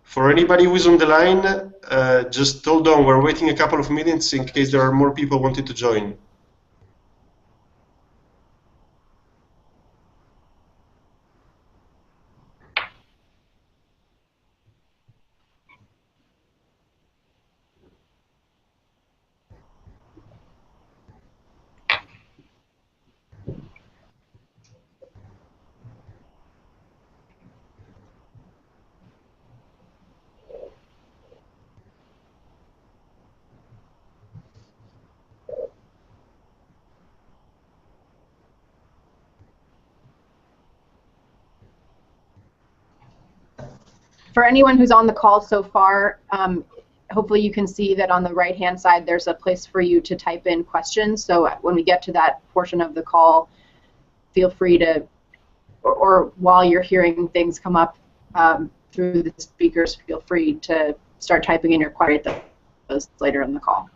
For anybody who's on the line, just hold on. We're waiting a couple of minutes in case there are more people wanting to join. For anyone who's on the call so far, hopefully you can see that on the right-hand side there's a place for you to type in questions. So when we get to that portion of the call, feel free to, or while you're hearing things come up through the speakers, feel free to start typing in your query those later in the call.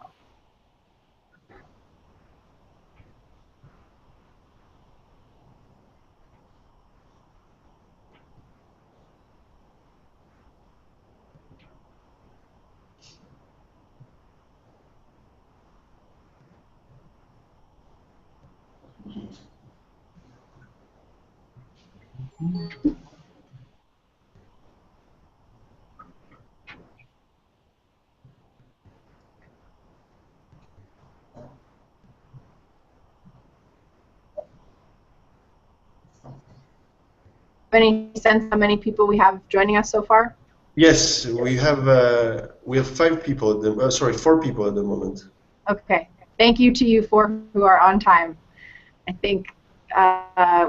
Any sense how many people we have joining us so far? Yes, we have 5 people at the sorry, 4 people at the moment. Okay, thank you to you 4 who are on time. I think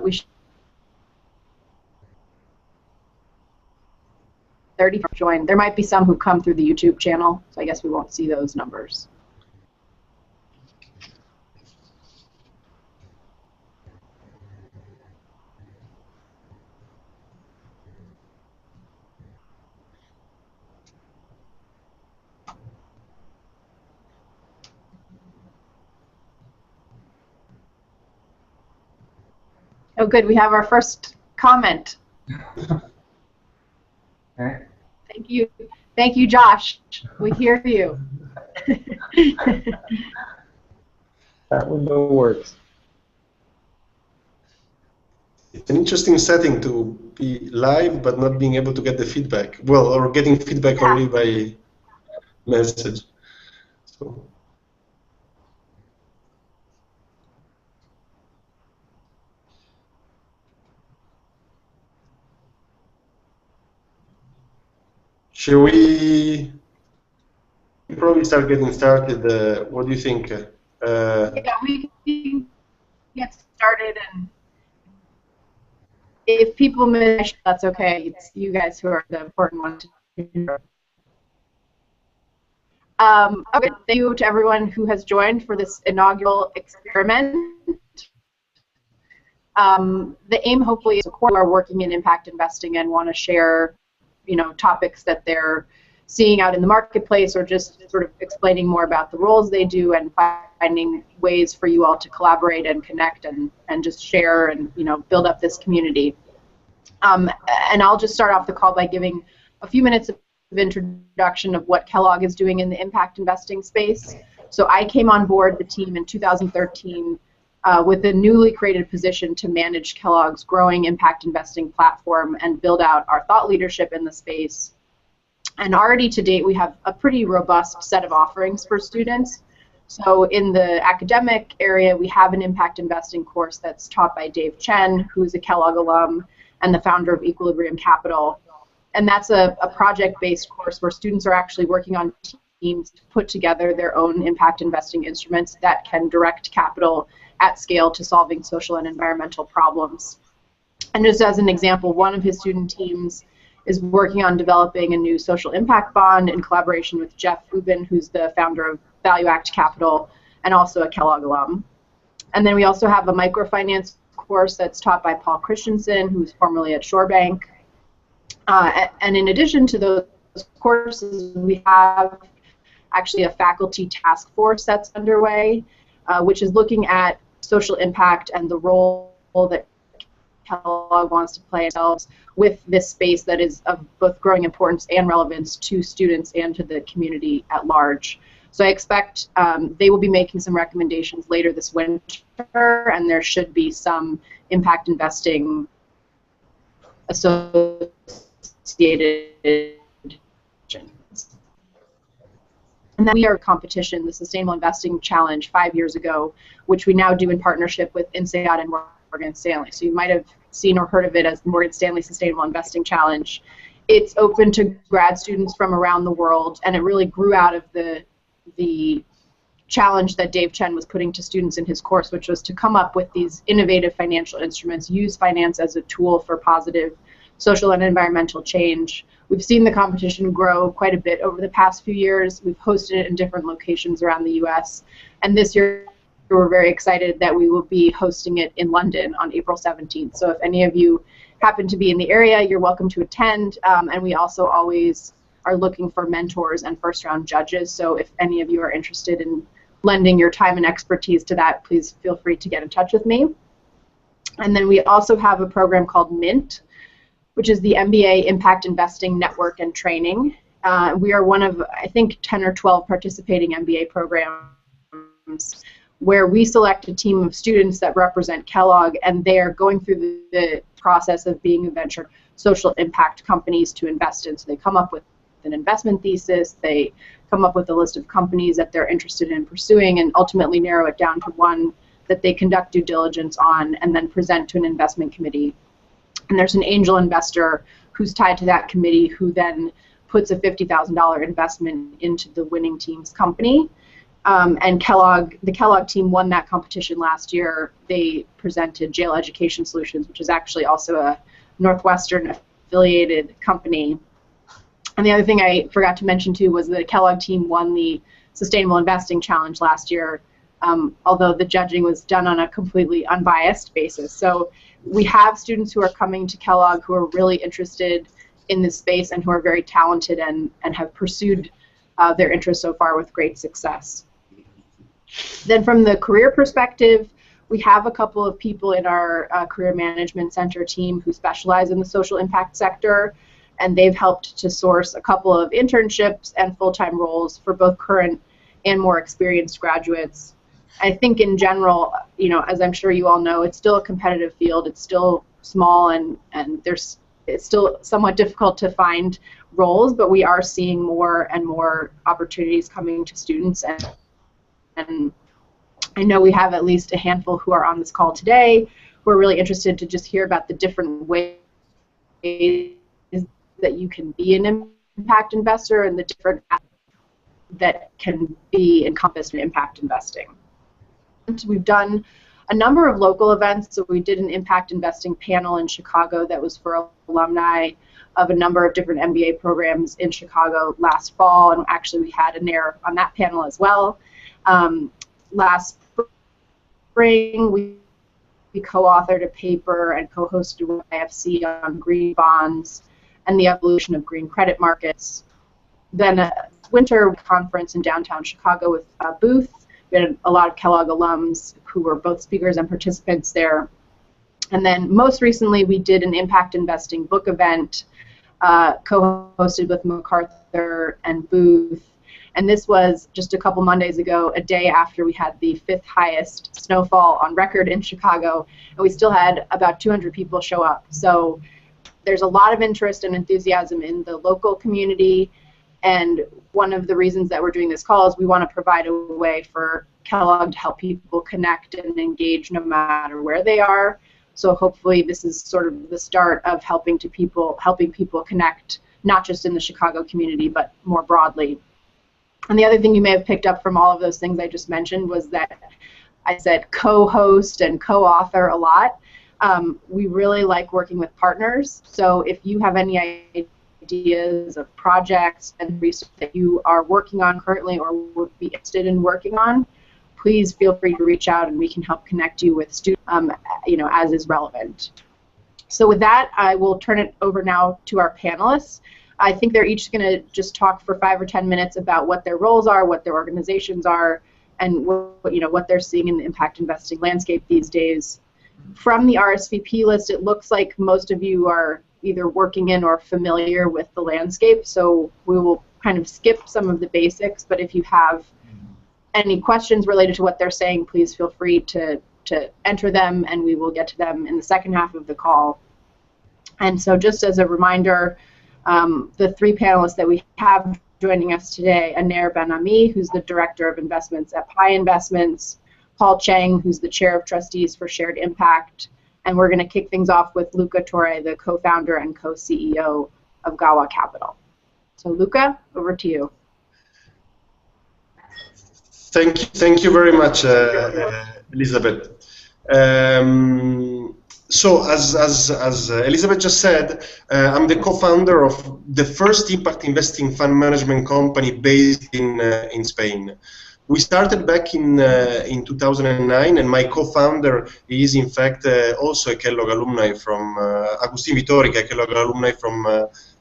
we should 30 join. There might be some who come through the YouTube channel, so I guess we won't see those numbers. Oh, good. We have our first comment. Okay. Thank you. Thank you, Josh. We hear you. That window works. It's an interesting setting to be live but not being able to get the feedback. Well, or getting feedback only by message. So. Shall we probably start getting started? What do you think? Yeah, we can get started, and if people miss, that's okay. It's you guys who are the important ones. Okay, thank you to everyone who has joined for this inaugural experiment. The aim, hopefully, is who are working in impact investing and want to share, topics that they're seeing out in the marketplace, or just sort of explaining more about the roles they do and finding ways for you all to collaborate and connect and just share and build up this community. And I'll just start off the call by giving a few minutes of introduction of what Kellogg is doing in the impact investing space. So I came on board the team in 2013 with a newly created position to manage Kellogg's growing impact investing platform and build out our thought leadership in the space. And already to date, we have a pretty robust set of offerings for students. So in the academic area, we have an impact investing course that's taught by Dave Cheng, who's a Kellogg alum and the founder of Equilibrium Capital. And that's a project-based course where students are actually working on teams to put together their own impact investing instruments that can direct capital at scale to solving social and environmental problems. And just as an example, one of his student teams is working on developing a new social impact bond in collaboration with Jeff Ubben, who's the founder of Value Act Capital and also a Kellogg alum. And then we also have a microfinance course that's taught by Paul Christensen, who's formerly at Shorebank. And in addition to those courses, we have actually a faculty task force that's underway, which is looking at social impact and the role that Kellogg wants to play themselves with this space that is of both growing importance and relevance to students and to the community at large. So I expect they will be making some recommendations later this winter, and there should be some impact investing associated. And then we are a competition, the Sustainable Investing Challenge 5 years ago, which we now do in partnership with INSEAD and Morgan Stanley. So you might have seen or heard of it as the Morgan Stanley Sustainable Investing Challenge. It's open to grad students from around the world, and it really grew out of the challenge that Dave Chen was putting to students in his course, which was to come up with these innovative financial instruments, use finance as a tool for positive social and environmental change. We've seen the competition grow quite a bit over the past few years. We've hosted it in different locations around the US. And this year, we're very excited that we will be hosting it in London on April 17th. So if any of you happen to be in the area, you're welcome to attend. And we also always are looking for mentors and first-round judges. So if any of you are interested in lending your time and expertise to that, please feel free to get in touch with me. And then we also have a program called MINT, which is the MBA Impact Investing Network and Training. We are one of, I think, 10 or 12 participating MBA programs where we select a team of students that represent Kellogg, and they are going through the process of being venture social impact companies to invest in. So they come up with an investment thesis, they come up with a list of companies that they're interested in pursuing, and ultimately narrow it down to one that they conduct due diligence on and then present to an investment committee. And there's an angel investor who's tied to that committee who then puts a $50,000 investment into the winning team's company. And the Kellogg team won that competition last year. They presented Jail Education Solutions, which is actually also a Northwestern affiliated company. And the other thing I forgot to mention too was the Kellogg team won the Sustainable Investing Challenge last year, although the judging was done on a completely unbiased basis. So we have students who are coming to Kellogg who are really interested in this space and who are very talented and have pursued their interests so far with great success. Then from the career perspective, we have a couple of people in our career management center team who specialize in the social impact sector, and they've helped to source a couple of internships and full-time roles for both current and more experienced graduates. I think in general, you know, as I'm sure you all know, it's still a competitive field. It's still small, and it's still somewhat difficult to find roles, but we are seeing more and more opportunities coming to students. And I know we have at least a handful who are on this call today who are really interested to just hear about the different ways that you can be an impact investor and the different that can be encompassed in impact investing. We've done a number of local events. So we did an impact investing panel in Chicago that was for alumni of a number of different MBA programs in Chicago last fall, and actually we had Aner on that panel as well. Last spring, we co-authored a paper and co-hosted with IFC on green bonds and the evolution of green credit markets. Then a winter conference in downtown Chicago with a booth. We had a lot of Kellogg alums who were both speakers and participants there. And then most recently, we did an impact investing book event co-hosted with MacArthur and Booth. And this was just a couple Mondays ago, a day after we had the 5th highest snowfall on record in Chicago, and we still had about 200 people show up. So there's a lot of interest and enthusiasm in the local community, and one of the reasons that we're doing this call is we want to provide a way for Kellogg to help people connect and engage no matter where they are. So hopefully this is sort of the start of helping people connect, not just in the Chicago community, but more broadly. And the other thing you may have picked up from all of those things I just mentioned was that I said co-host and co-author a lot. We really like working with partners. So if you have any ideas of projects and research that you are working on currently or would be interested in working on, please feel free to reach out and we can help connect you with students, as is relevant. So with that, I will turn it over now to our panelists. I think they're each going to just talk for 5 or 10 minutes about what their roles are, what their organizations are, and what they're seeing in the impact investing landscape these days. from the RSVP list, it looks like most of you are either working in or familiar with the landscape, so we will kind of skip some of the basics, but if you have any questions related to what they're saying, please feel free to enter them, and we will get to them in the second half of the call. And so just as a reminder, the three panelists that we have joining us today, Aner Ben-Ami, who's the Director of Investments at Pi Investments, Paul Cheng, who's the Chair of Trustees for Shared Impact, and we're going to kick things off with Luca Torre, the co-founder and co-CEO of GAWA Capital. So Luca, over to you. Thank you very much, Elizabeth. So as Elizabeth just said, I'm the co-founder of the first impact investing fund management company based in Spain. We started back in 2009, and my co-founder is in fact also a Kellogg alumni from Agustin Vitorica, a Kellogg alumni from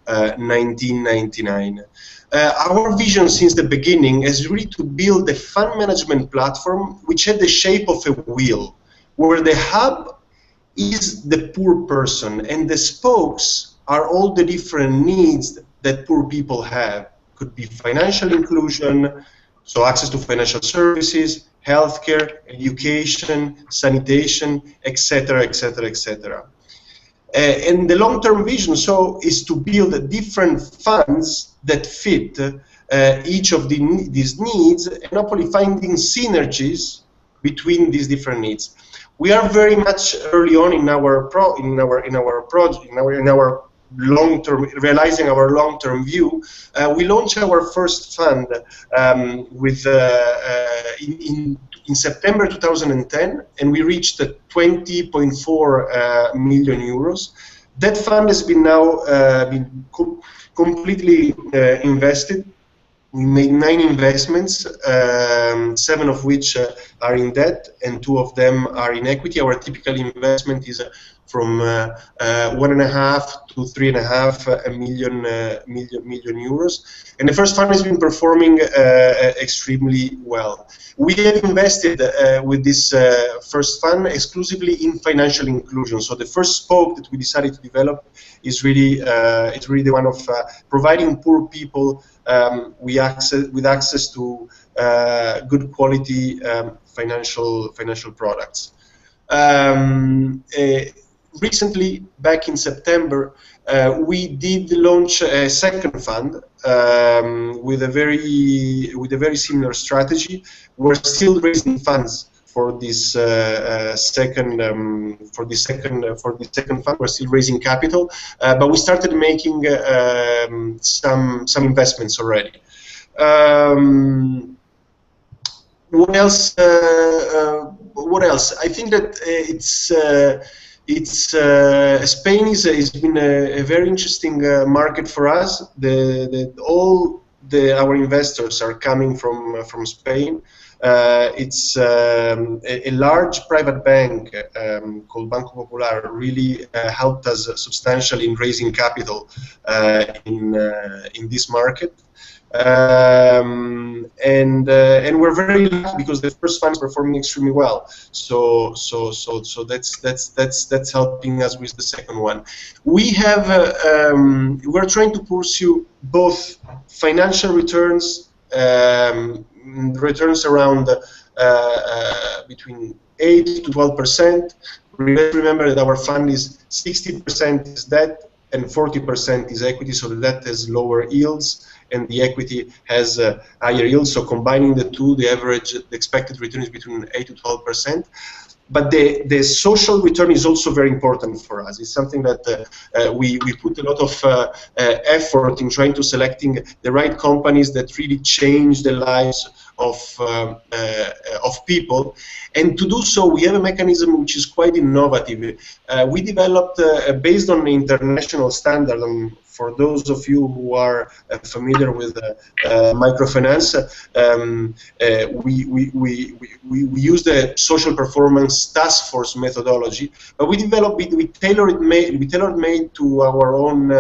1999. Our vision since the beginning is really to build a fund management platform which had the shape of a wheel, where the hub is the poor person and the spokes are all the different needs that poor people have. Could be financial inclusion, so access to financial services, healthcare, education, sanitation, etc., etc., etc. And the long-term vision is to build different funds that fit each of these needs, and hopefully finding synergies between these different needs. We are very much early on in our long-term, realizing our long-term view. We launched our first fund in September 2010, and we reached 20.4 million euros. That fund has been now completely invested. We made 9 investments, 7 of which are in debt, and 2 of them are in equity. Our typical investment is from 1.5 to 3.5 million euros. And the first fund has been performing extremely well. We have invested with this first fund exclusively in financial inclusion. So the first spoke that we decided to develop is really the one of providing poor people with access to good quality financial products. Recently, back in September, we did launch a second fund with a very similar strategy. We're still raising funds for this second fund. We're still raising capital, but we started making some investments already. What else? I think that Spain has been a very interesting market for us. All our investors are coming from Spain. It's a large private bank called Banco Popular really helped us substantially in raising capital in this market. And we're very lucky because the first fund is performing extremely well. So that's helping us with the second one. We're trying to pursue both financial returns, returns around between 8 to 12%. Remember that our fund is 60% is debt and 40% is equity, so the debt has lower yields and the equity has higher yields. So combining the two, the expected return is between 8 to 12%. But the social return is also very important for us. It's something that we put a lot of effort in trying to selecting the right companies that really change the lives of people. And to do so, we have a mechanism which is quite innovative. We developed, based on the international standard, and for those of you who are familiar with microfinance, we use the social performance task force methodology, but we tailor-made to our own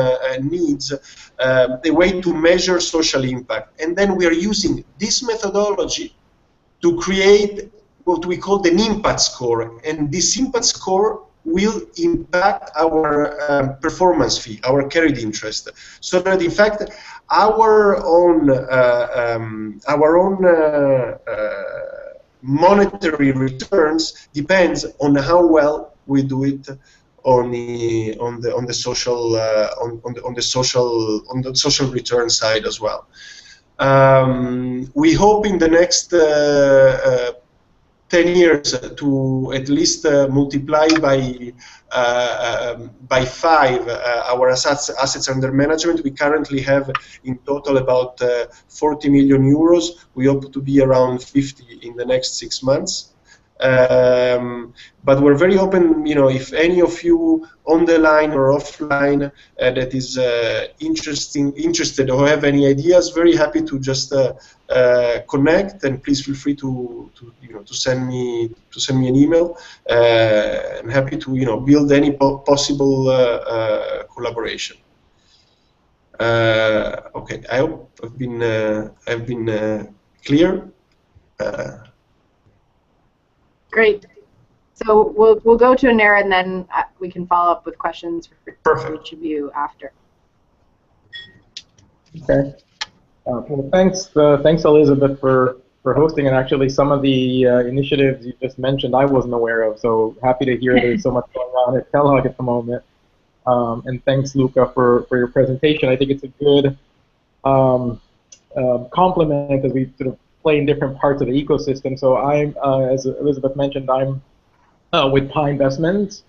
needs a way to measure social impact, and then we are using this methodology to create what we call the impact score, and this impact score will impact our performance fee, our carried interest, so that in fact our own monetary returns depends on how well we do it on the social return side as well. We hope in the next 10 years to at least multiply by 5 our assets under management. We currently have in total about 40 million euros. We hope to be around 50 in the next 6 months. But we're very open, if any of you on the line or offline that is interested or have any ideas, very happy to just connect, and please feel free to send me an email. I'm happy to build any possible collaboration. Okay, I hope I've been clear. Great. So we'll go to Aner, and then we can follow up with questions for each of you after. Okay. Well, thanks Elizabeth for hosting, and actually some of the initiatives you just mentioned I wasn't aware of. So happy to hear there's so much going on at Kellogg at the moment. And thanks Luca for your presentation. I think it's a good complement as we sort of play in different parts of the ecosystem. So I'm, as Elizabeth mentioned, I'm with Pi Investments.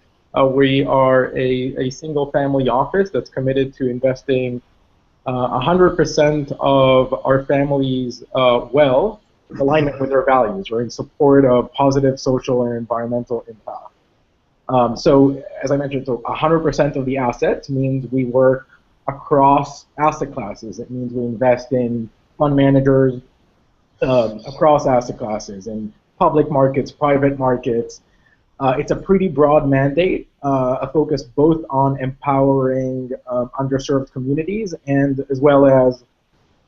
We are a single-family office that's committed to investing 100% of our family's wealth in alignment with their values, or in support of positive social and environmental impact. So as I mentioned, so 100% of the assets means we work across asset classes. It means we invest in fund managers, across asset classes, in public markets, private markets. It's a pretty broad mandate, a focus both on empowering underserved communities and as well as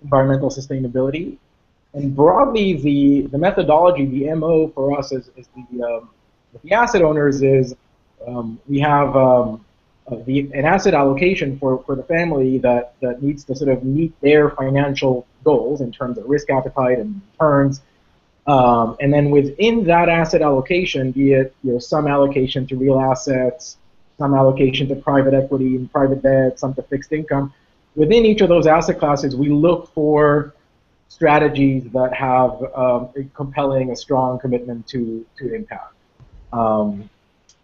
environmental sustainability. And broadly, the methodology, the MO for us as the asset owners is we have an asset allocation for the family that needs to sort of meet their financial goals in terms of risk appetite and returns. And then within that asset allocation, be it some allocation to real assets, some allocation to private equity and private debt, some to fixed income, within each of those asset classes, we look for strategies that have a strong commitment to impact.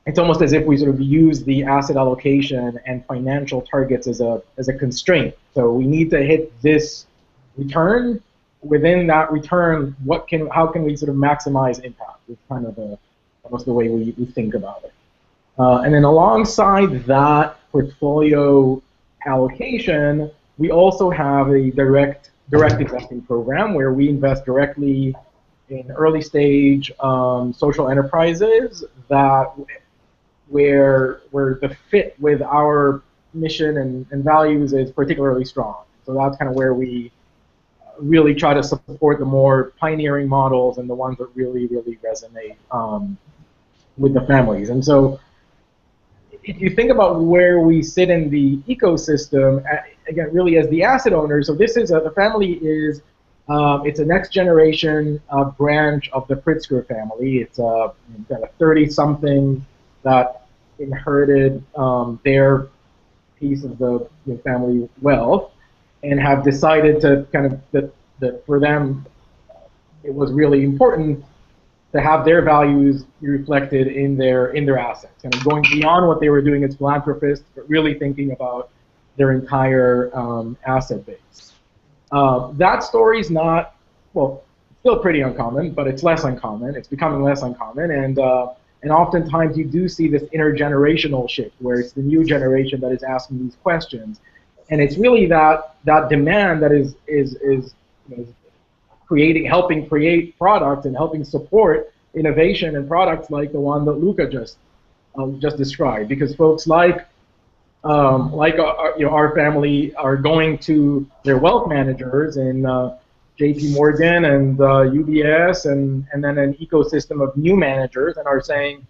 It's almost as if we sort of use the asset allocation and financial targets as a constraint. So we need to hit this return. Within that return, how can we sort of maximize impact? It's kind of almost the way we think about it. And then alongside that portfolio allocation, we also have a direct investing program where we invest directly in early stage social enterprises where the fit with our mission and values is particularly strong. So that's kind of where we really try to support the more pioneering models and the ones that really, really resonate with the families. And so if you think about where we sit in the ecosystem, again, really as the asset owners, so this is the family is, it's a next generation branch of the Pritzker family. It's got a 30-something that inherited their piece of the family wealth, and have decided to kind of that for them it was really important to have their values reflected in their assets, kind of going beyond what they were doing as philanthropists, but really thinking about their entire asset base. That story is not, well, still pretty uncommon, but it's less uncommon. It's becoming less uncommon, and oftentimes you do see this intergenerational shift where it's the new generation that is asking these questions. And it's really that demand that is helping create products and helping support innovation and products like the one that Luca just described. Because folks like our family are going to their wealth managers in JP Morgan and UBS and then an ecosystem of new managers, and are saying,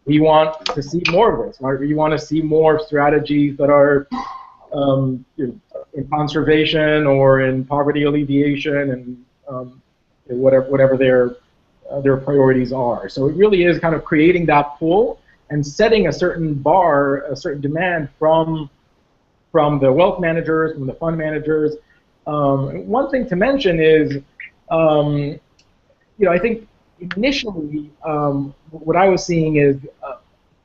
we want to see more of this. Right? We want to see more strategies that are in conservation or in poverty alleviation and whatever their priorities are. So it really is kind of creating that pool and setting a certain bar, a certain demand from the wealth managers, from the fund managers. One thing to mention is, I think initially what I was seeing is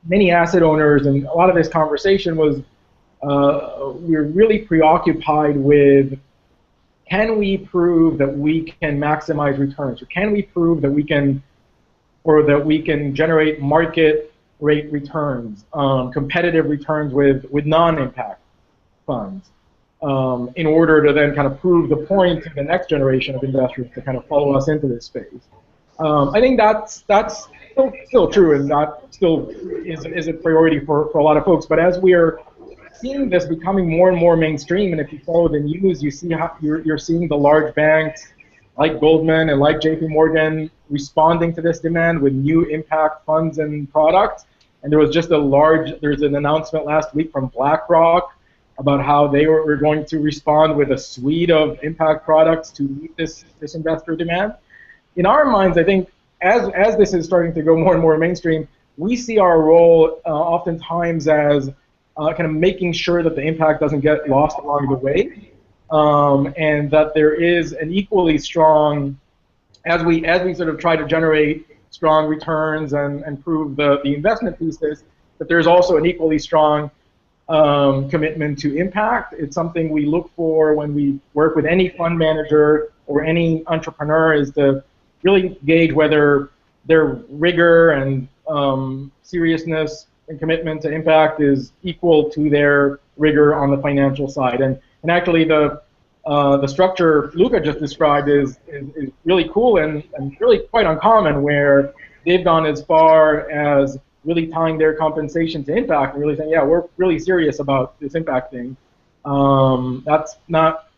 many asset owners, and a lot of this conversation was we're really preoccupied with, can we prove that we can maximize returns, or can we prove that we can generate market rate returns, competitive returns with non-impact funds, in order to then kind of prove the point to the next generation of investors to kind of follow us into this space. I think that's still true, and that still is a priority for a lot of folks. But as we are seeing this becoming more and more mainstream, and if you follow the news, you see how you're seeing the large banks like Goldman and like JP Morgan responding to this demand with new impact funds and products. And there was just there's an announcement last week from BlackRock about how they were going to respond with a suite of impact products to meet this investor demand. In our minds, I think as this is starting to go more and more mainstream, we see our role oftentimes as kind of making sure that the impact doesn't get lost along the way, and that there is an equally strong, as we sort of try to generate strong returns and prove the investment thesis, that there's also an equally strong commitment to impact. It's something we look for when we work with any fund manager or any entrepreneur, is to really gauge whether their rigor and seriousness and commitment to impact is equal to their rigor on the financial side. And actually the structure Luca just described is really cool and really quite uncommon, where they've gone as far as really tying their compensation to impact and really saying, yeah, we're really serious about this impact thing. That's not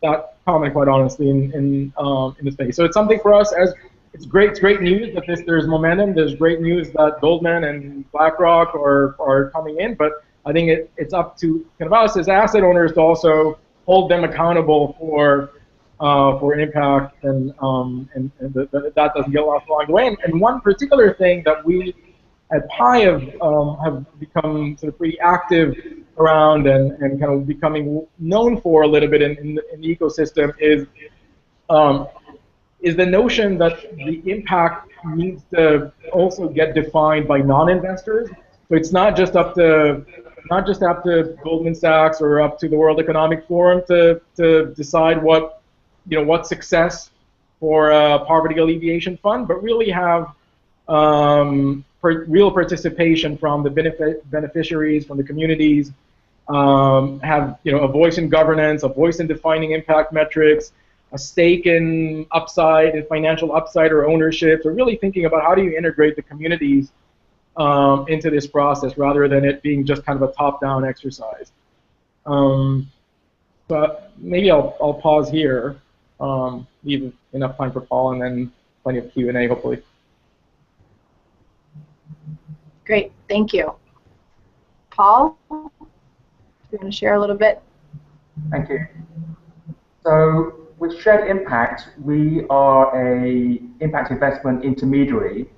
that common, quite honestly, in the space. So it's something for us as it's great news that there's momentum. There's great news that Goldman and BlackRock are coming in, but I think it's up to kind of us as asset owners to also hold them accountable for impact, and that doesn't get lost along the way. And one particular thing that we at Pi have become sort of pretty active around and kind of becoming known for a little bit in the ecosystem is the notion that the impact needs to also get defined by non-investors. So it's not just up to Goldman Sachs or up to the World Economic Forum to decide what success for a poverty alleviation fund, but really have real participation from the beneficiaries, from the communities, have a voice in governance, a voice in defining impact metrics, a stake in upside, in financial upside or ownership. So really thinking about how do you integrate the communities into this process rather than it being just kind of a top-down exercise. But maybe I'll pause here, leave enough time for Paul, and then plenty of Q&A hopefully. Great, thank you. Paul, do you want to share a little bit? Thank you. So with Shared Impact, we are a impact investment intermediary,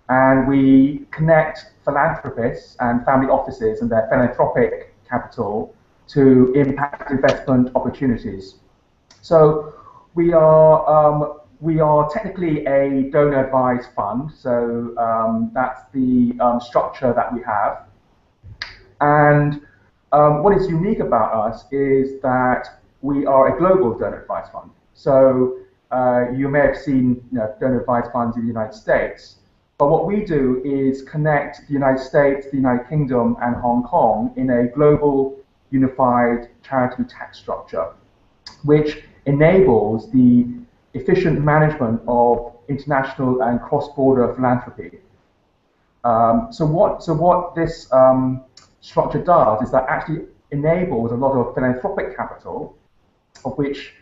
and we connect philanthropists and family offices and their philanthropic capital to impact investment opportunities. So we are technically a donor-advised fund, so that's the structure that we have. And what is unique about us is that we are a global donor-advised fund. So you may have seen donor-advised funds in the United States, but what we do is connect the United States, the United Kingdom, and Hong Kong in a global unified charity tax structure, which enables the efficient management of international and cross-border philanthropy. So what this structure does is that actually enables a lot of philanthropic capital, of which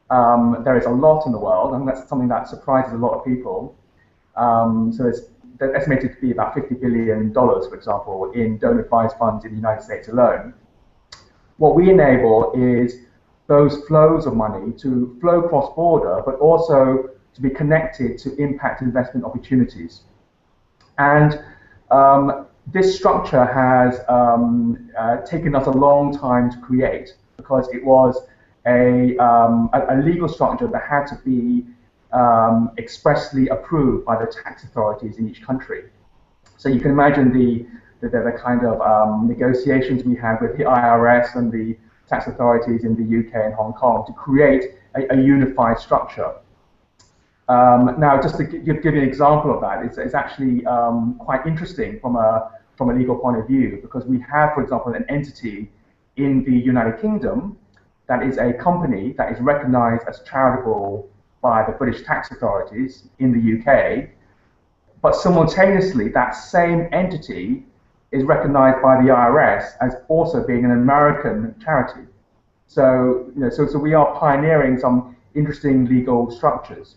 There is a lot in the world, and that's something that surprises a lot of people. So they're estimated to be about $50 billion, for example, in donor-advised funds in the United States alone. What we enable is those flows of money to flow cross-border, but also to be connected to impact investment opportunities. And this structure has taken us a long time to create, because it was a legal structure that had to be expressly approved by the tax authorities in each country. So you can imagine the kind of negotiations we had with the IRS and the tax authorities in the UK and Hong Kong to create a unified structure. Now, just to give you an example of that, it's actually quite interesting from a legal point of view, because we have, for example, an entity in the United Kingdom that is a company that is recognized as charitable by the British tax authorities in the UK, but simultaneously that same entity is recognized by the IRS as also being an American charity. So, so we are pioneering some interesting legal structures.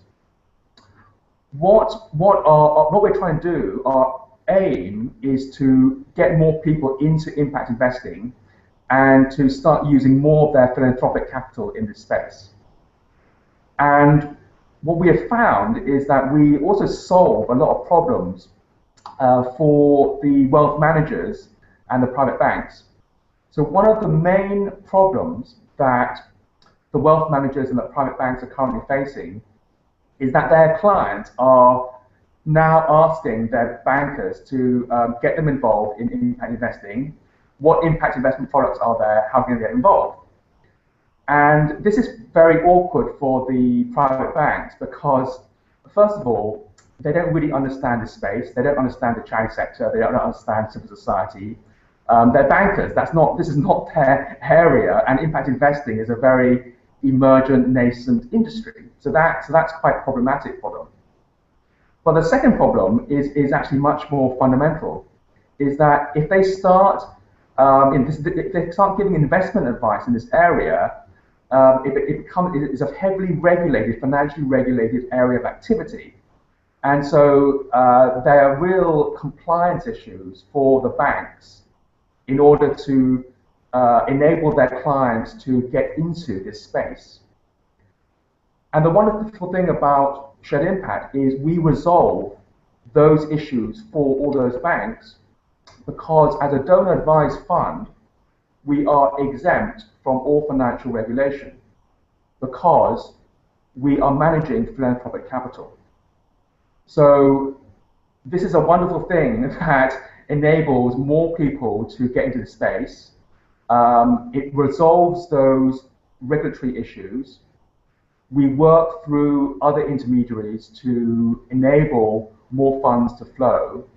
What we're trying to do, our aim is to get more people into impact investing and to start using more of their philanthropic capital in this space. And what we have found is that we also solve a lot of problems for the wealth managers and the private banks. So one of the main problems that the wealth managers and the private banks are currently facing is that their clients are now asking their bankers to get them involved in impact investing. What impact investment products are there? How can they get involved? And this is very awkward for the private banks because, first of all, they don't really understand the space. They don't understand the charity sector. They don't understand civil society. They're bankers. This is not their area. And impact investing is a very emergent, nascent industry. So that's quite problematic for them. But the second problem is actually much more fundamental. Is that if they start if they start giving investment advice in this area, it's a heavily regulated, financially regulated area of activity. And so there are real compliance issues for the banks in order to enable their clients to get into this space. And the wonderful thing about Shared Impact is we resolve those issues for all those banks, because as a donor-advised fund, we are exempt from all financial regulation because we are managing philanthropic capital. So this is a wonderful thing that enables more people to get into the space. It resolves those regulatory issues. We work through other intermediaries to enable more funds to flow.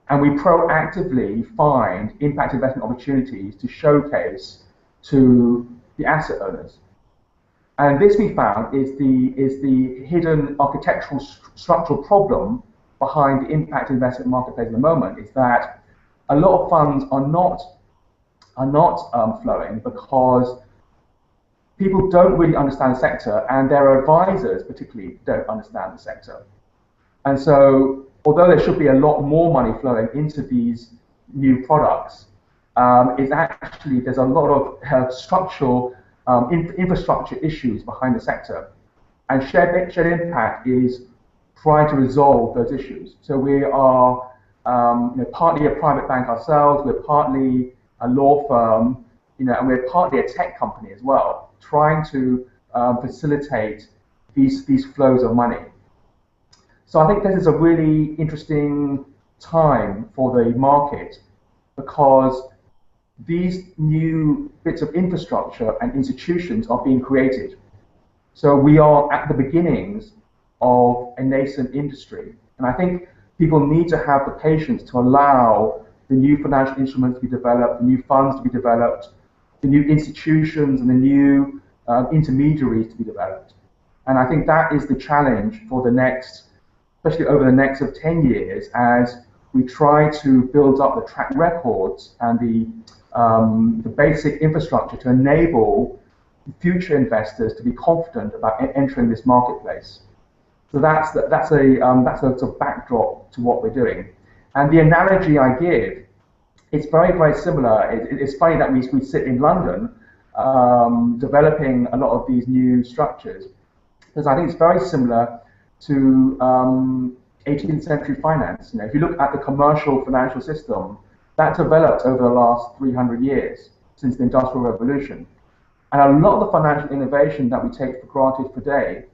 And we proactively find impact investment opportunities to showcase to the asset owners. And this, we found, is the hidden architectural structural problem behind the impact investment marketplace at the moment, is that a lot of funds are not flowing because people don't really understand the sector, and their advisors particularly don't understand the sector. And so, although there should be a lot more money flowing into these new products, there's a lot of structural infrastructure issues behind the sector. And Shared Impact is trying to resolve those issues. So we are partly a private bank ourselves, we're partly a law firm, and we're partly a tech company as well, trying to facilitate these flows of money. So I think this is a really interesting time for the market, because these new bits of infrastructure and institutions are being created. So we are at the beginnings of a nascent industry. And I think people need to have the patience to allow the new financial instruments to be developed, the new funds to be developed, the new institutions and the new intermediaries to be developed. And I think that is the challenge for the next, especially over the next 10 years, as we try to build up the track records and the basic infrastructure to enable future investors to be confident about entering this marketplace. So that's a sort of backdrop to what we're doing. And the analogy I give, it's very, very similar. It's funny that we sit in London developing a lot of these new structures, because I think it's very similar to 18th century finance. If you look at the commercial financial system, that developed over the last 300 years since the Industrial Revolution. And a lot of the financial innovation that we take for granted today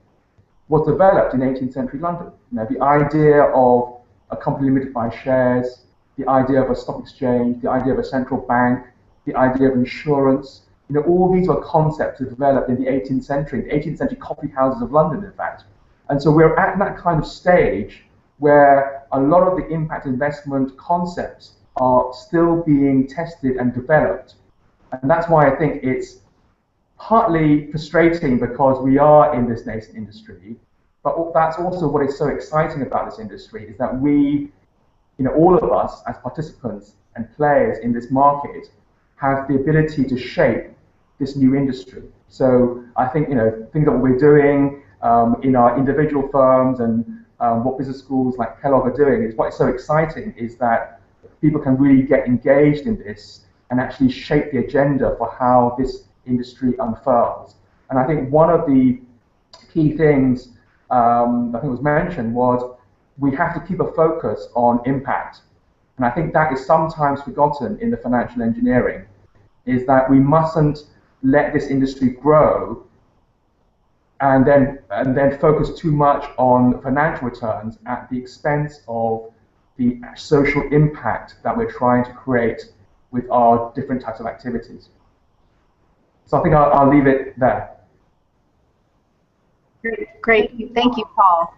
was developed in 18th century London. The idea of a company limited by shares, the idea of a stock exchange, the idea of a central bank, the idea of insurance, all these were concepts that developed in the 18th century, the 18th century coffee houses of London, in fact. And so we're at that kind of stage where a lot of the impact investment concepts are still being tested and developed. And that's why I think it's partly frustrating because we are in this nascent industry, but that's also what is so exciting about this industry, is that we, all of us as participants and players in this market have the ability to shape this new industry. So I think, things that we're doing in our individual firms and what business schools like Kellogg are doing, is what's so exciting is that people can really get engaged in this and actually shape the agenda for how this industry unfurls. And I think one of the key things I think was mentioned was we have to keep a focus on impact. And I think that is sometimes forgotten in the financial engineering, is that we mustn't let this industry grow and then focus too much on financial returns at the expense of the social impact that we're trying to create with our different types of activities. So I think I'll leave it there. Great, thank you, Paul.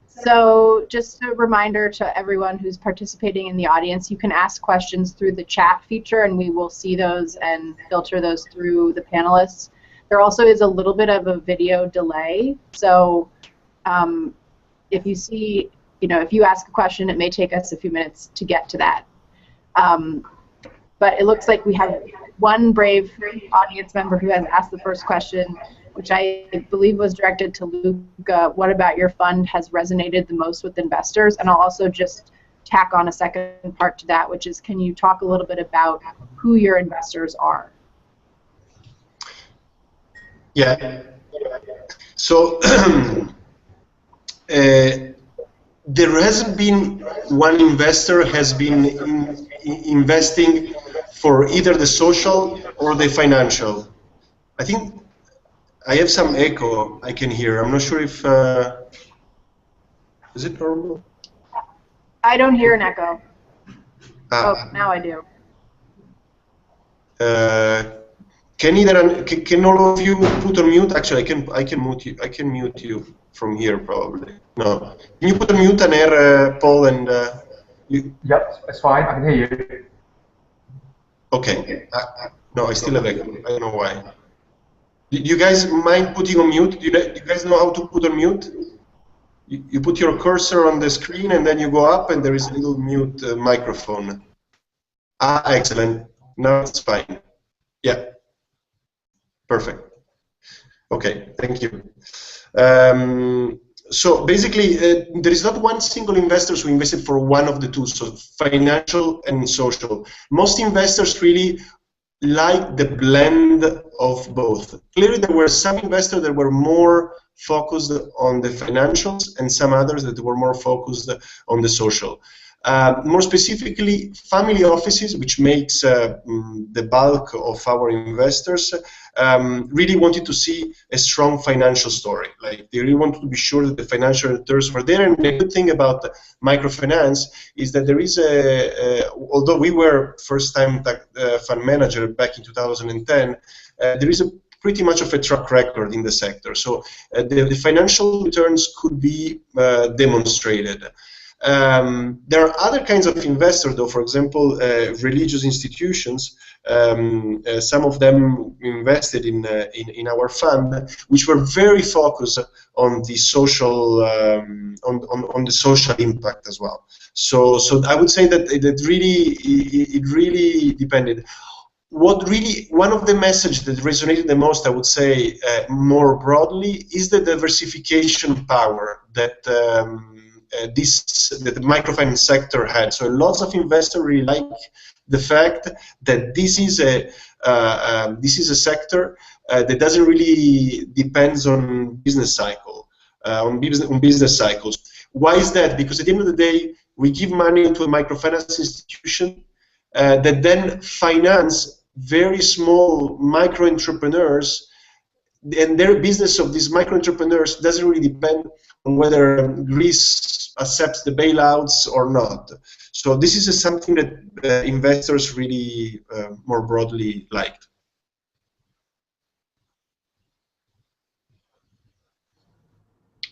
So just a reminder to everyone who's participating in the audience, you can ask questions through the chat feature and we will see those and filter those through the panelists. There also is a little bit of a video delay, so if you see, if you ask a question, it may take us a few minutes to get to that. But it looks like we have one brave audience member who has asked the first question, which I believe was directed to Luca. What about your fund has resonated the most with investors? And I'll also just tack on a second part to that, which is, can you talk a little bit about who your investors are? Yeah. So there hasn't been one investor has been investing for either the social or the financial. I think I have some echo I can hear. I'm not sure if is it normal? I don't hear an echo. Oh, now I do. Can all of you put on mute? Actually, I can mute you. I can mute you from here probably. No. Can you put on mute, Aner, Paul, and you? Yep, it's fine. I can hear you. Okay. No, I still have echo. I don't know why. Do you guys mind putting on mute? Do you guys know how to put on mute? You put your cursor on the screen and then you go up and there is a little mute microphone. Excellent. Now it's fine. Yeah. Perfect. Okay, thank you. So basically, there is not one single investor who invested for one of the two, so financial and social. Most investors really like the blend of both. Clearly, there were some investors that were more focused on the financials and some others that were more focused on the social. More specifically, family offices, which makes the bulk of our investors, really wanted to see a strong financial story. Like, they really wanted to be sure that the financial returns were there. And the good thing about microfinance is that there is although we were first-time fund manager back in 2010, there is a pretty much of a track record in the sector. So the financial returns could be demonstrated. There are other kinds of investors, though. For example, religious institutions. Some of them invested in our fund, which were very focused on the social on the social impact as well. So I would say that it really depended. one of the messages that resonated the most, I would say, more broadly, is the diversification power that that the microfinance sector had. So lots of investors really like the fact that this is a sector that doesn't really depends on business cycle, on business cycles. Why is that? Because at the end of the day, we give money to a microfinance institution that then finance very small micro entrepreneurs, and their business of these micro entrepreneurs doesn't really depend on whether Greece accepts the bailouts or not. So this is something that investors really more broadly liked.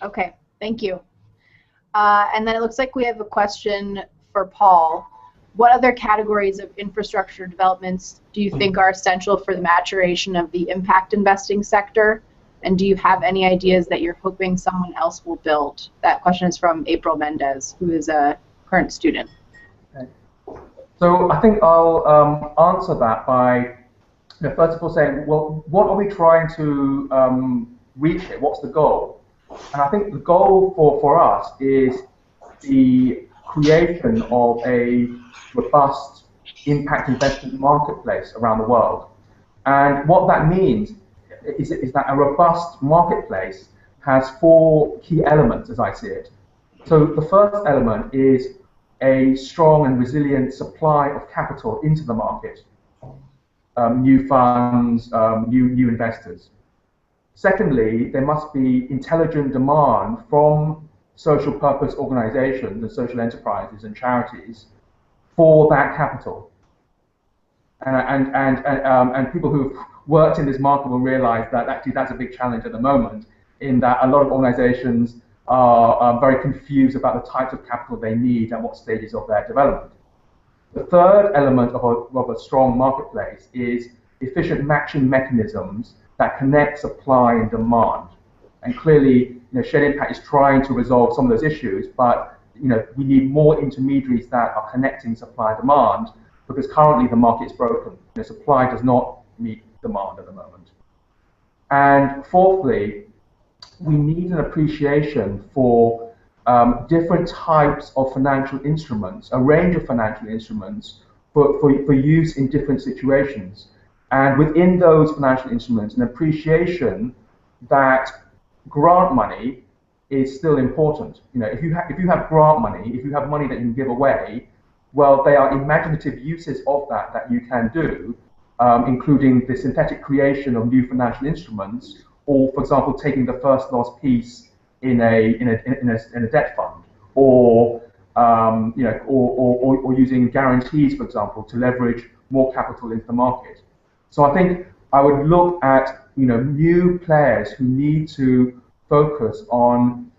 Okay, thank you. And then it looks like we have a question for Paul. What other categories of infrastructure developments do you think are essential for the maturation of the impact investing sector? And do you have any ideas that you're hoping someone else will build? That question is from April Mendez, who is a current student. Okay. So I think I'll answer that by first of all saying, well, what are we trying to reach here? What's the goal? And I think the goal for us is the creation of a robust impact investment marketplace around the world. And what that means is that a robust marketplace has 4 key elements, as I see it. So the first element is a strong and resilient supply of capital into the market, new funds, new investors. Secondly, there must be intelligent demand from social purpose organizations and social enterprises and charities for that capital. And people who've worked in this market will realize that actually that's a big challenge at the moment, in that a lot of organizations are very confused about the types of capital they need and what stages of their development. The third element of a strong marketplace is efficient matching mechanisms that connect supply and demand. And clearly, shared impact is trying to resolve some of those issues, but we need more intermediaries that are connecting supply and demand, because currently the market is broken. Supply does not meet demand at the moment. And fourthly, we need an appreciation for different types of financial instruments, a range of financial instruments for use in different situations. And within those financial instruments, an appreciation that grant money is still important. If you have grant money, if you have money that you can give away, well, they are imaginative uses of that you can do, including the synthetic creation of new financial instruments, or, for example, taking the first loss piece in a debt fund, or or using guarantees, for example, to leverage more capital into the market. So I think I would look at new players who need to focus on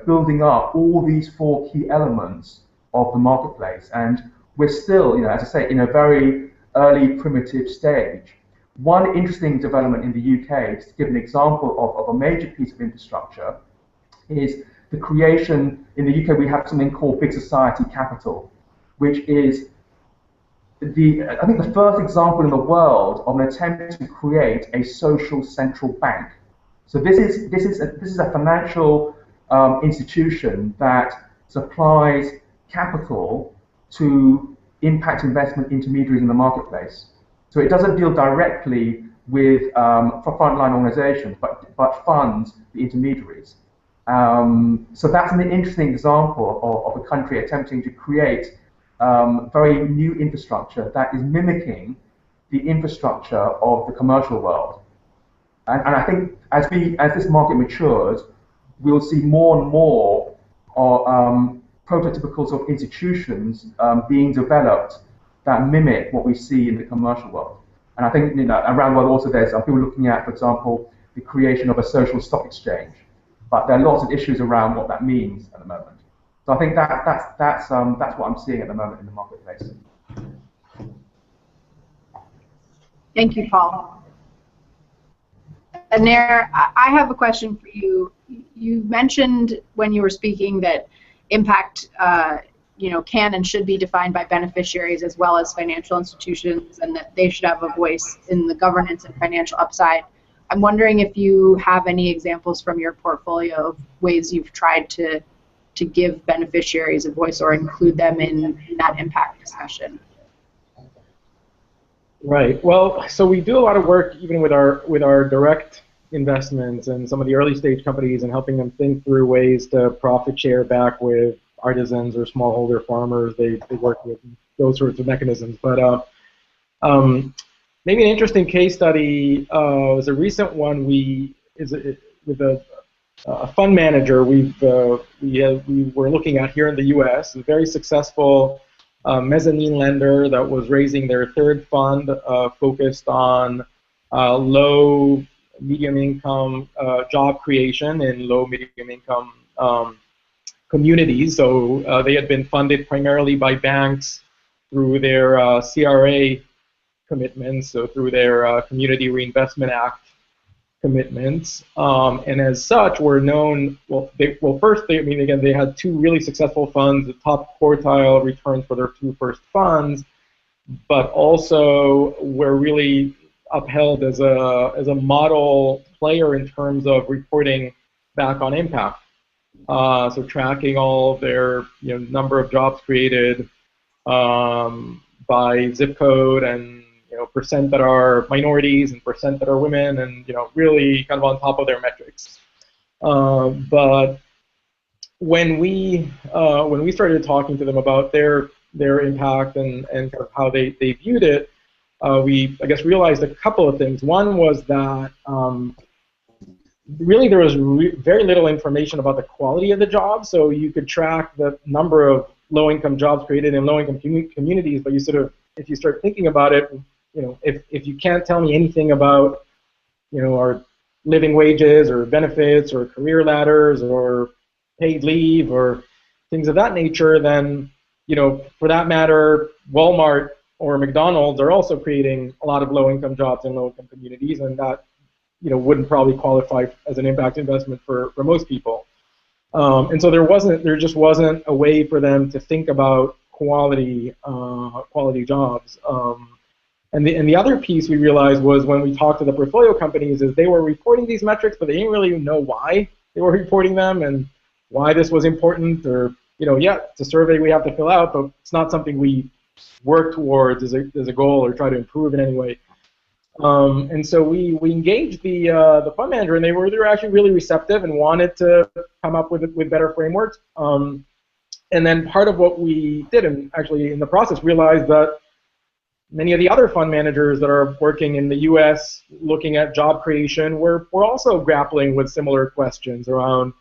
building up all these 4 key elements of the marketplace. And we're still, as I say, in a very early primitive stage. One interesting development in the UK, to give an example of a major piece of infrastructure, is the creation. In the UK, we have something called Big Society Capital, which is I think the first example in the world of an attempt to create a social central bank. So this is a financial institution that supplies capital to impact investment intermediaries in the marketplace. So it doesn't deal directly with frontline organizations, but funds the intermediaries. So that's an interesting example of a country attempting to create very new infrastructure that is mimicking the infrastructure of the commercial world. And I think as this market matures, we'll see more and more prototypical sort of institutions being developed that mimic what we see in the commercial world. And I think around the world also there's people looking at, for example, the creation of a social stock exchange. But there are lots of issues around what that means at the moment. So I think that's what I'm seeing at the moment in the marketplace. Thank you, Paul. Aner, I have a question for you. You mentioned when you were speaking that impact can and should be defined by beneficiaries as well as financial institutions, and that they should have a voice in the governance and financial upside. I'm wondering if you have any examples from your portfolio of ways you've tried to give beneficiaries a voice or include them in that impact discussion. Right. Well, so we do a lot of work even with our direct investments and some of the early stage companies and helping them think through ways to profit share back with artisans or smallholder farmers. They work with those sorts of mechanisms. But maybe an interesting case study was a recent one. With a fund manager we were looking at here in the U.S. A very successful mezzanine lender that was raising their third fund focused on low medium income job creation in low medium income communities. So they had been funded primarily by banks through their CRA commitments, so through their Community Reinvestment Act commitments, and as such were known. Again, they had two really successful funds, the top quartile returns for their two first funds, but also were really upheld as a model player in terms of reporting back on impact. So tracking all of their number of jobs created by zip code and percent that are minorities and percent that are women, and really kind of on top of their metrics. But when we started talking to them about their impact and kind of how they viewed it, we realized a couple of things. One was that really there was very little information about the quality of the jobs. So you could track the number of low-income jobs created in low-income communities, but if you start thinking about it, if you can't tell me anything about our living wages or benefits or career ladders or paid leave or things of that nature, then for that matter, Walmart or McDonald's are also creating a lot of low-income jobs in low-income communities, and that wouldn't probably qualify as an impact investment for most people. And so there just wasn't a way for them to think about quality jobs. And the other piece we realized was when we talked to the portfolio companies is they were reporting these metrics, but they didn't really know why they were reporting them and why this was important, or it's a survey we have to fill out, but it's not something we work towards as a goal or try to improve in any way. And so we engaged the fund manager, and they were actually really receptive and wanted to come up with better frameworks. And then part of what we did, and actually in the process realized that many of the other fund managers that are working in the U.S. looking at job creation were also grappling with similar questions around,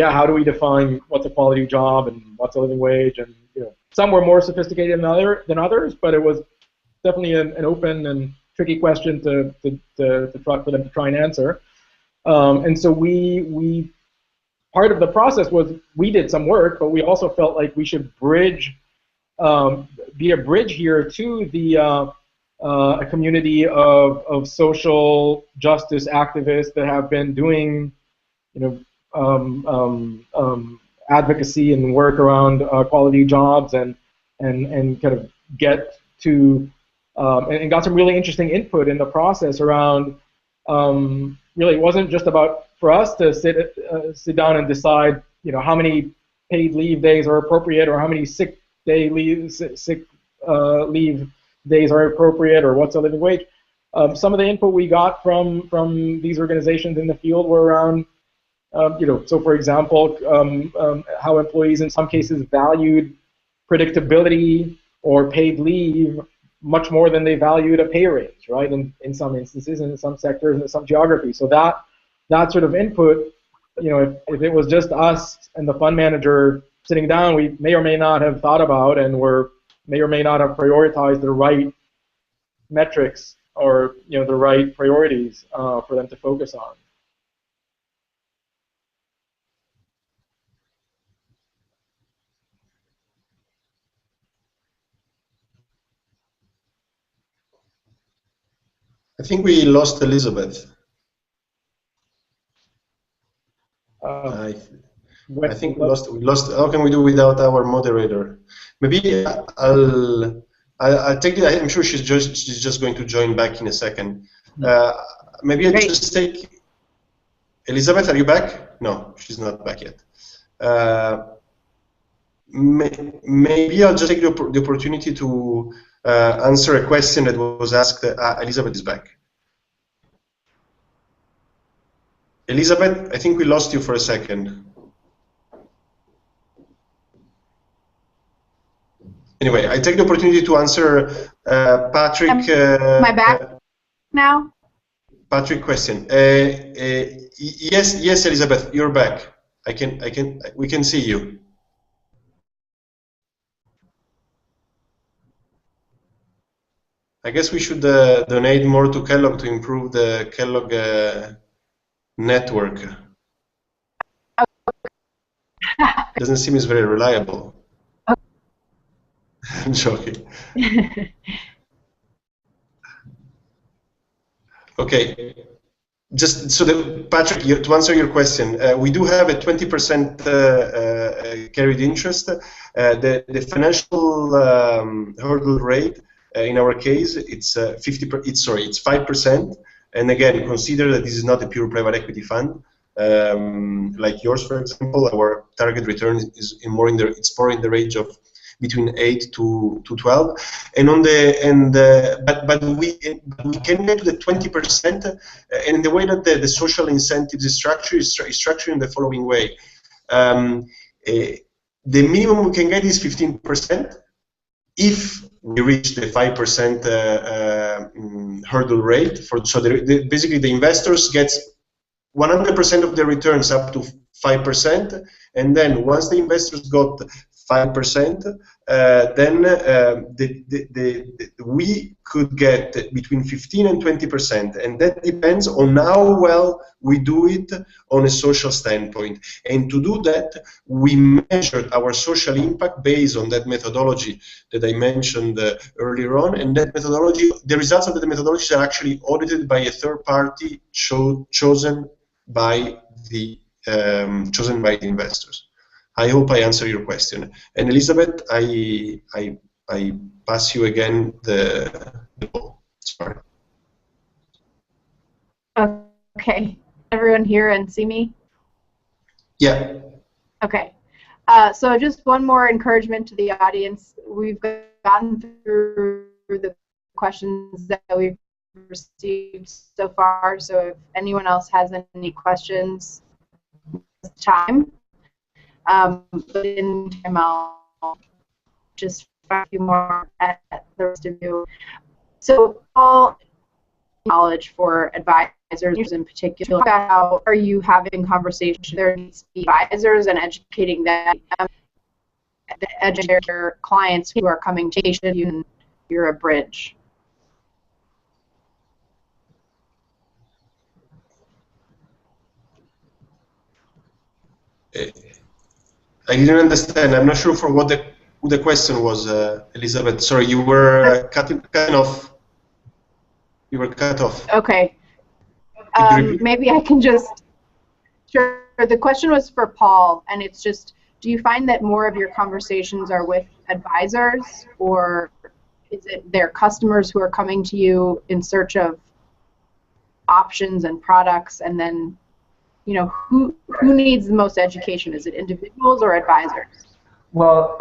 how do we define what's a quality job and what's a living wage? And some were more sophisticated than others, but it was definitely an open and tricky question for them to try and answer. And so we part of the process was we did some work, but we also felt like we should be a bridge here to a community of social justice activists that have been doing advocacy and work around quality jobs and kind of get to and got some really interesting input in the process around really it wasn't just about for us to sit down and decide how many paid leave days are appropriate or how many sick leave days are appropriate or what's a living wage. Some of the input we got from these organizations in the field were around so for example how employees in some cases valued predictability or paid leave much more than they valued a pay raise, right? In some instances, and in some sectors, and in some geographies. So that sort of input, if it was just us and the fund manager sitting down, we may or may not have thought about and may or may not have prioritized the right metrics or the right priorities for them to focus on. I think we lost Elizabeth. I think we lost. We lost. How can we do without our moderator? Maybe I'll take it. I'm sure she's just going to join back in a second. Maybe I'll just take. Elizabeth, are you back? No, she's not back yet. Maybe I'll just take the opportunity to answer a question that was asked. Elizabeth is back. Elizabeth, I think we lost you for a second. Anyway, I take the opportunity to answer Patrick. Am I back now? Patrick question. Yes, Elizabeth, you're back. We can see you. I guess we should donate more to Kellogg to improve the Kellogg network. Doesn't seem as very reliable. I'm joking. Okay. Just so that, Patrick, to answer your question, we do have a 20% carried interest. The financial hurdle rate in our case, it's 5%. And again, consider that this is not a pure private equity fund. Like yours, for example, our target return is more in the range of between 8 to 12, but we can get to the 20%, and the way that the social incentives is structured in the following way: the minimum we can get is 15% if we reach the 5% hurdle rate. Basically, the investors get 100% of the returns up to 5%, and then once the investors got 5%, then we could get between 15 and 20%, and that depends on how well we do it on a social standpoint. And to do that, we measured our social impact based on that methodology that I mentioned earlier on, and that methodology, the results of the methodology are actually audited by a third party chosen by the investors. I hope I answer your question. And Elizabeth, I pass you again the ball. Sorry. Okay. Everyone hear and see me? Yeah. Okay. So just one more encouragement to the audience. We've gotten through the questions that we've received so far. So if anyone else has any questions, it's time. But in time, I'll just find a few more at the rest of you. So, all knowledge for advisors in particular. How are you having conversations with their advisors and educating them, educate your clients who are coming to you, and you're a bridge? I didn't understand. I'm not sure for what the question was, Elizabeth. Sorry, you were cutting off. You were cut off. Okay. Maybe I can just. Sure. The question was for Paul, and it's just: do you find that more of your conversations are with advisors, or is it their customers who are coming to you in search of options and products, and then, you know, who needs the most education? Is it individuals or advisors? Well,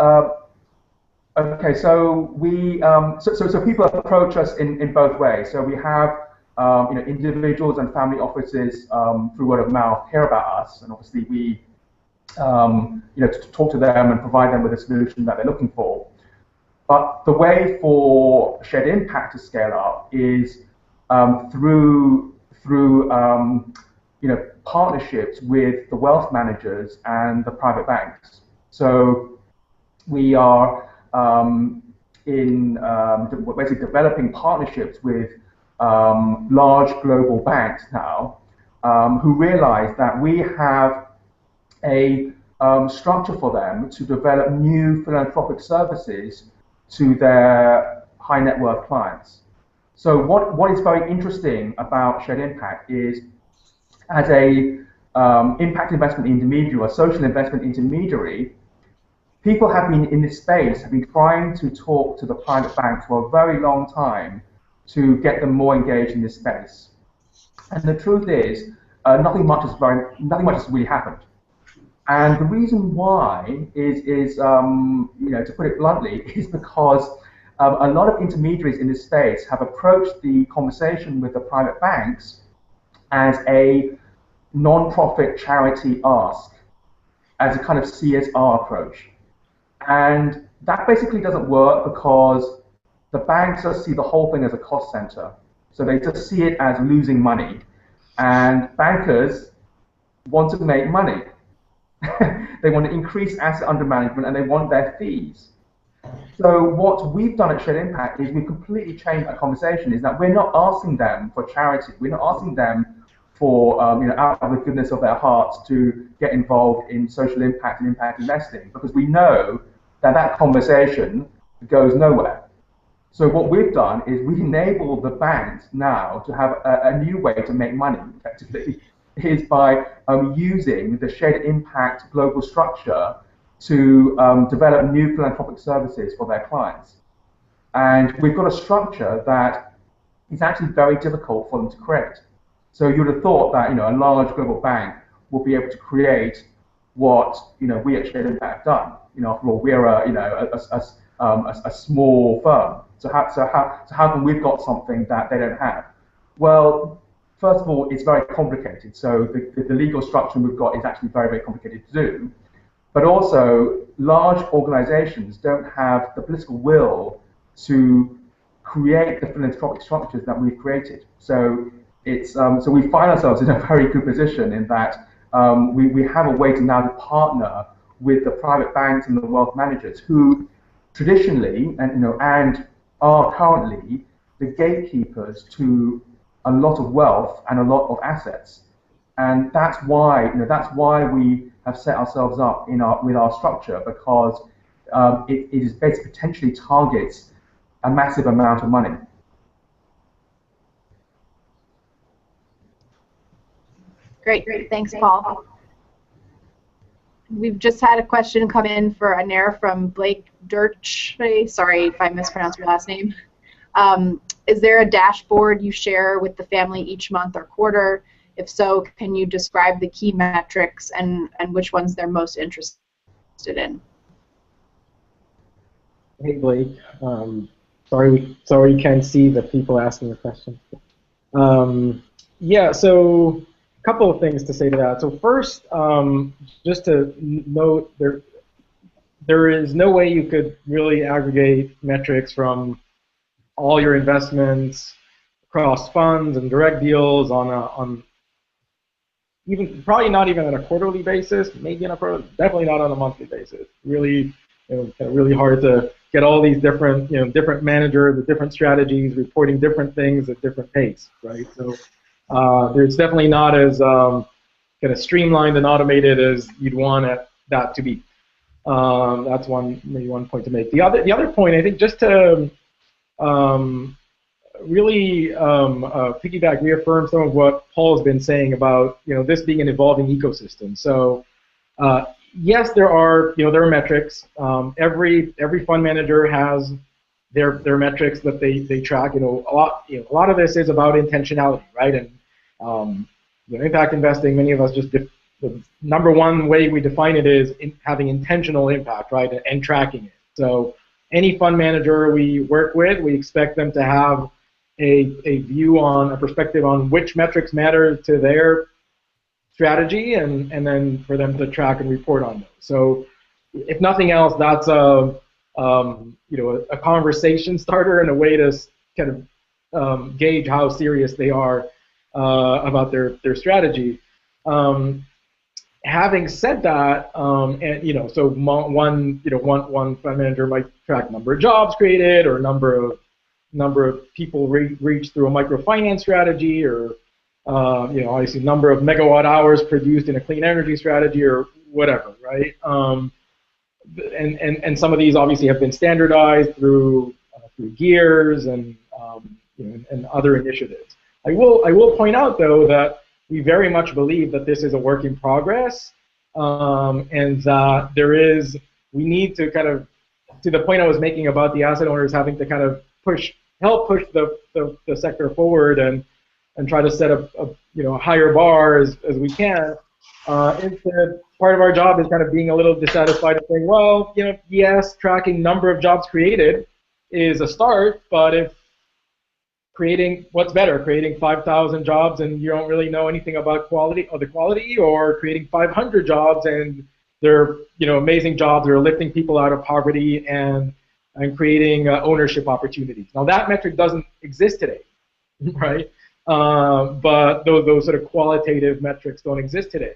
okay, so we so people approach us in both ways. So we have you know, individuals and family offices through word of mouth hear about us, and obviously we you know, talk to them and provide them with a solution that they're looking for. But the way for shared impact to scale up is through you know, partnerships with the wealth managers and the private banks. So we are basically developing partnerships with large global banks now, who realize that we have a structure for them to develop new philanthropic services to their high net worth clients. So what is very interesting about shared impact is, as a impact investment intermediary or social investment intermediary, people have been in this space, have been trying to talk to the private banks for a very long time to get them more engaged in this space. And the truth is, nothing much has really happened. And the reason why is to put it bluntly, is because a lot of intermediaries in this space have approached the conversation with the private banks as a non-profit charity ask, as a kind of CSR approach. And that basically doesn't work because the banks just see the whole thing as a cost center. So they just see it as losing money. And bankers want to make money. They want to increase asset under management and they want their fees. So what we've done at Shared Impact is we've completely changed that conversation, is that we're not asking them for charity. We're not asking them for, out of the goodness of their hearts to get involved in social impact and impact investing, because we know that that conversation goes nowhere. So what we've done is we've enabled the banks now to have a new way to make money, effectively, is by using the Shared Impact global structure to develop new philanthropic services for their clients. And we've got a structure that is actually very difficult for them to create. So you would have thought that a large global bank will be able to create what we at Shared Impact have done. After all, we're a small firm. So how come we've got something that they don't have? Well, first of all, it's very complicated. So the legal structure we've got is actually very, very complicated to do. But also, large organizations don't have the political will to create the philanthropic structures that we've created. So it's so we find ourselves in a very good position in that we have a way to now to partner with the private banks and the wealth managers who traditionally and are currently the gatekeepers to a lot of wealth and a lot of assets. And that's why we have set ourselves up with our structure, because it is basically potentially targets a massive amount of money. Great, thanks, Paul. We've just had a question come in for Aner from Blake Dirch. Sorry if I mispronounced your last name. Is there a dashboard you share with the family each month or quarter? If so, can you describe the key metrics and which ones they're most interested in? Hey, Blake. Sorry you can't see the people asking the question. Yeah, so a couple of things to say to that. So first, just to note, there is no way you could really aggregate metrics from all your investments across funds and direct deals on even probably not even on a quarterly basis, maybe on definitely not on a monthly basis. Really, kind of really hard to get all these different different managers with different strategies reporting different things at different pace, right? So there's definitely not as kind of streamlined and automated as you'd want that to be. That's maybe one point to make. The other point, I think, just to really piggyback, reaffirm some of what Paul has been saying about this being an evolving ecosystem. So yes, there are metrics. Every fund manager has their metrics that they track. A lot of this is about intentionality, right? And impact investing, many of us just the number one way we define it is having intentional impact, right? And tracking it. So any fund manager we work with, we expect them to have a view on, a perspective on which metrics matter to their strategy, and then for them to track and report on those. So if nothing else, that's a conversation starter and a way to kind of gauge how serious they are about their strategy. Having said that, and so one fund manager might track number of jobs created, or number of people reached through a microfinance strategy, or obviously number of megawatt hours produced in a clean energy strategy, or whatever, right? And some of these obviously have been standardized through gears and and other initiatives. I will point out though that we very much believe that this is a work in progress, and that we need to kind of, to the point I was making about the asset owners having to kind of help push the sector forward and try to set up a higher bar as we can. Instead, part of our job is kind of being a little dissatisfied and saying, well, yes, tracking number of jobs created is a start, but if what's better, creating 5,000 jobs and you don't really know anything about the quality, or creating 500 jobs and they're amazing jobs that are lifting people out of poverty and creating ownership opportunities. Now that metric doesn't exist today, right? But those sort of qualitative metrics don't exist today.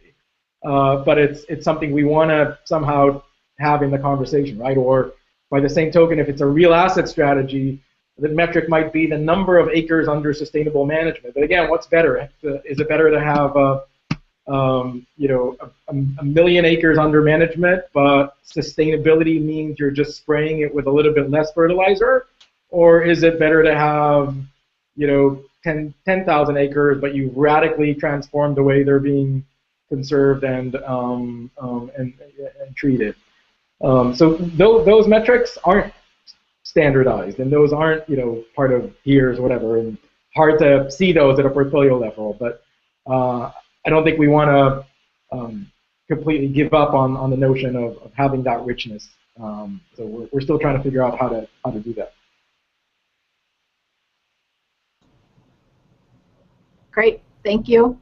But it's something we want to somehow have in the conversation, right? Or by the same token, if it's a real asset strategy, the metric might be the number of acres under sustainable management. But again, what's better? Is it better to have a million acres under management, but sustainability means you're just spraying it with a little bit less fertilizer? Or is it better to have 10,000 acres, but you radically transformed the way they're being conserved and treated? So those metrics aren't standardized, and those aren't part of peers or whatever, and hard to see those at a portfolio level. But I don't think we want to completely give up on the notion of having that richness. So we're still trying to figure out how to do that. Great, thank you.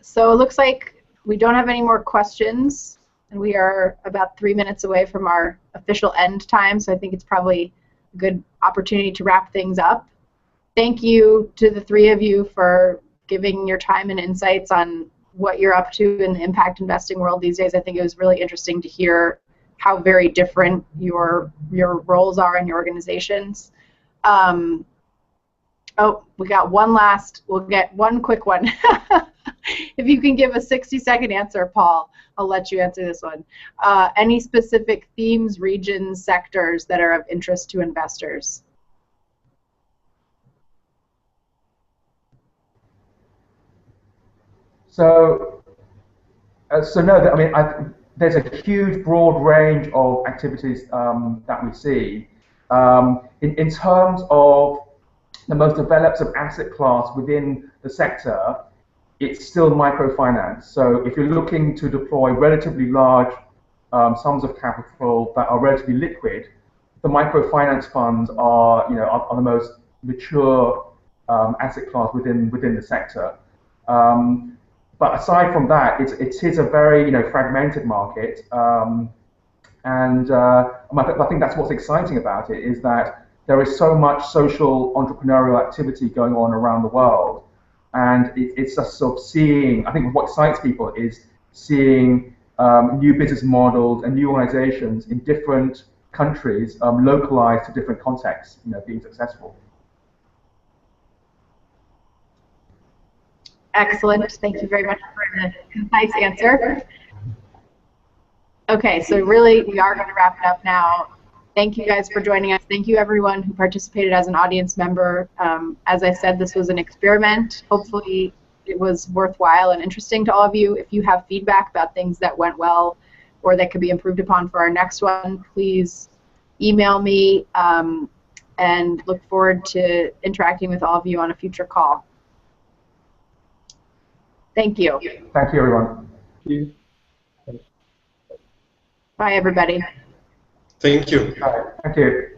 So it looks like we don't have any more questions, and we are about 3 minutes away from our official end time, so I think it's probably a good opportunity to wrap things up. Thank you to the three of you for giving your time and insights on what you're up to in the impact investing world these days. I think it was really interesting to hear how very different your roles are in your organizations. Oh, we got one last, we'll get one quick one. If you can give a 60-second answer, Paul, I'll let you answer this one. Any specific themes, regions, sectors that are of interest to investors? So no, I mean, there's a huge, broad range of activities that we see. In terms of the most developed sort of asset class within the sector, it's still microfinance. So if you're looking to deploy relatively large sums of capital that are relatively liquid, the microfinance funds are the most mature asset class within the sector. But aside from that, it is a very fragmented market, and I think that's what's exciting about it, is that there is so much social entrepreneurial activity going on around the world, and it's just sort of seeing. I think what excites people is seeing new business models and new organizations in different countries, localized to different contexts, being successful. Excellent. Thank you very much for the concise answer. Okay, so really we are going to wrap it up now. Thank you guys for joining us. Thank you everyone who participated as an audience member. As I said, this was an experiment. Hopefully it was worthwhile and interesting to all of you. If you have feedback about things that went well or that could be improved upon for our next one, please email me, and look forward to interacting with all of you on a future call. Thank you. Thank you, everyone. Thank you. Bye, everybody. Thank you. Thank you.